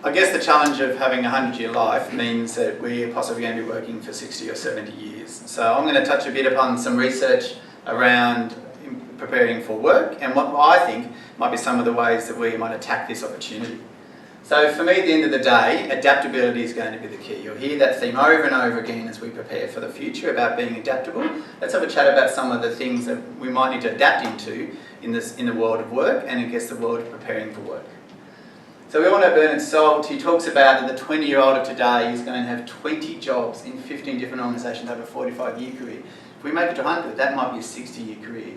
I guess the challenge of having a 100-year life means that we're possibly going to be working for 60 or 70 years. So I'm going to touch a bit upon some research around preparing for work and what I think might be some of the ways that we might attack this opportunity. So for me, at the end of the day, adaptability is going to be the key. You'll hear that theme over and over again as we prepare for the future about being adaptable. Let's have a chat about some of the things that we might need to adapt into in the world of work and I guess the world of preparing for work. So we all know Bernard Salt. He talks about that the 20-year-old of today is going to have 20 jobs in 15 different organisations over a 45-year career. If we make it to 100, that might be a 60-year career.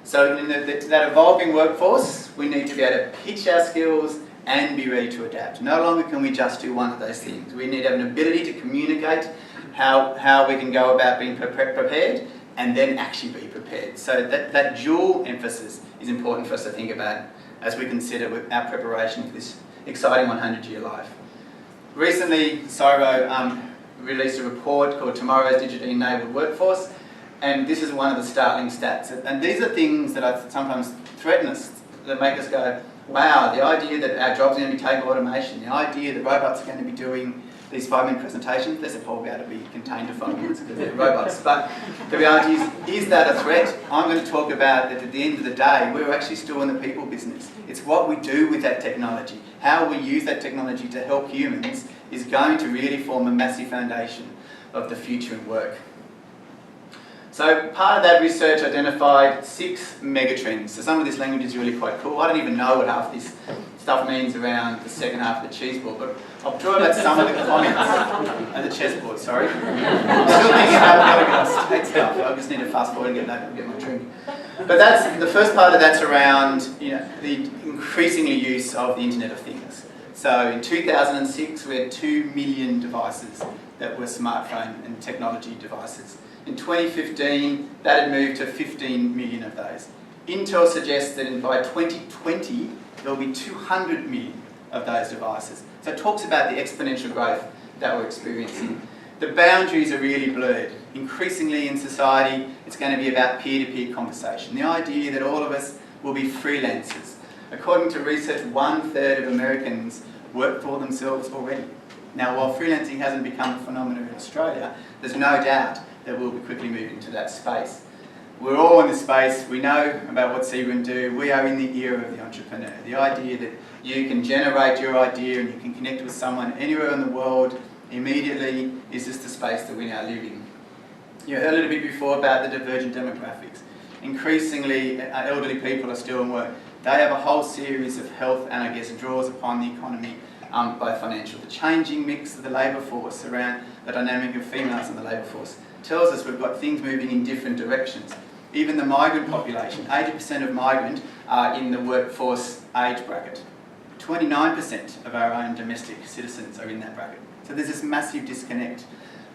So in that evolving workforce, we need to be able to pitch our skills and be ready to adapt. No longer can we just do one of those things. We need to have an ability to communicate how we can go about being prepared and then actually be prepared. So that dual emphasis is important for us to think about as we consider our preparation for this exciting 100-year life. Recently, CIRO released a report called Tomorrow's Digitally Enabled Workforce, and this is one of the startling stats. And these are things that sometimes threaten us, that make us go, wow, the idea that our jobs are going to be taken by automation, the idea that robots are going to be doing these 5-minute presentations, they're probably able to be contained to 5 minutes because they're robots. But the reality is that a threat? I'm going to talk about that at the end of the day, we're actually still in the people business. It's what we do with that technology. How we use that technology to help humans is going to really form a massive foundation of the future in work. So part of that research identified 6 megatrends. So some of this language is really quite cool. I don't even know what half this stuff means around the second half of the cheese board, but I'll draw about some of the comments and the chessboard, sorry. I'm still thinking about the state stuff. I just need to fast forward and get my drink. But that's the first part of that's around the increasingly use of the Internet of Things. So in 2006 we had 2 million devices that were smartphone and technology devices. In 2015 that had moved to 15 million of those. Intel suggests that by 2020 there will be 200 million of those devices. So it talks about the exponential growth that we're experiencing. The boundaries are really blurred. Increasingly in society, it's going to be about peer-to-peer conversation. The idea that all of us will be freelancers. According to research, 1/3 of Americans work for themselves already. Now, while freelancing hasn't become a phenomenon in Australia, there's no doubt that we'll be quickly moving to that space. We're all in this space. We know about what CITSA can do. We are in the era of the entrepreneur. The idea that you can generate your idea and you can connect with someone anywhere in the world immediately is just the space that we now live in. You heard a little bit before about the divergent demographics. Increasingly, elderly people are still in work. They have a whole series of health and I guess draws upon the economy by financial. The changing mix of the labour force around the dynamic of females in the labour force tells us we've got things moving in different directions. Even the migrant population, 80% of migrant are in the workforce age bracket. 29% of our own domestic citizens are in that bracket. So there's this massive disconnect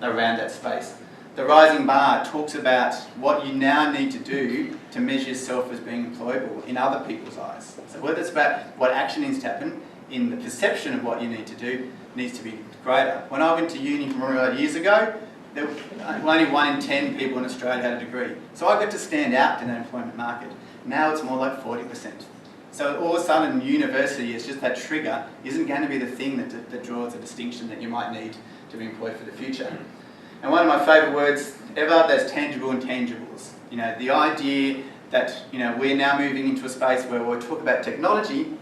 around that space. The rising bar talks about what you now need to do to measure yourself as being employable in other people's eyes. So whether it's about what action needs to happen, in the perception of what you need to do needs to be greater. When I went to uni from 8 years ago, only 1 in 10 people in Australia had a degree. So I got to stand out in that employment market. Now it's more like 40%. So all of a sudden university is just that trigger, isn't going to be the thing that draws a distinction that you might need to be employed for the future. And one of my favourite words ever, there's tangible intangibles. The idea that we're now moving into a space where we'll talk about technology,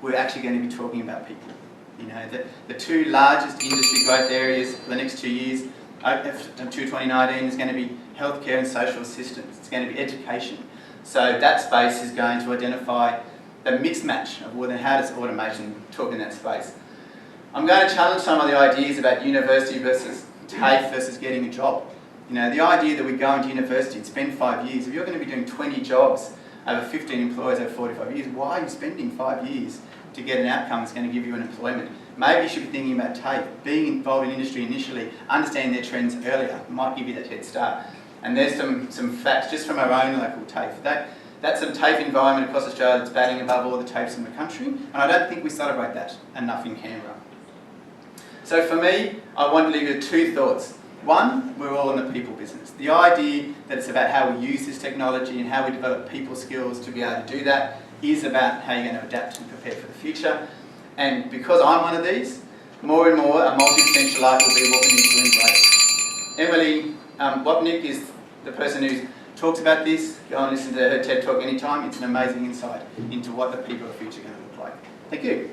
we're actually going to be talking about people. The 2 largest industry growth areas for the next 2 years, to 2019, is going to be healthcare and social assistance. It's going to be education. So that space is going to identify the mismatch of how does automation talk in that space. I'm going to challenge some of the ideas about university versus TAFE versus getting a job. The idea that we go into university and spend 5 years, if you're going to be doing 20 jobs over 15 employees over 45 years, why are you spending 5 years to get an outcome that's going to give you an employment? Maybe you should be thinking about TAFE, being involved in industry initially, understanding their trends earlier, might give you that head start. And there's some facts just from our own local TAFE. That's a TAFE environment across Australia that's batting above all the TAFEs in the country, and I don't think we celebrate that enough in Canberra. So for me, I want to leave you with 2 thoughts. One, we're all in the people business. The idea that it's about how we use this technology and how we develop people skills to be able to do that is about how you're going to adapt and prepare for the future. And because I'm one of these, more and more a multi-potential life will be what we need to embrace. Emily Wapnick is the person who talks about this. Go and listen to her TED Talk anytime. It's an amazing insight into what the people of the future are going to look like. Thank you.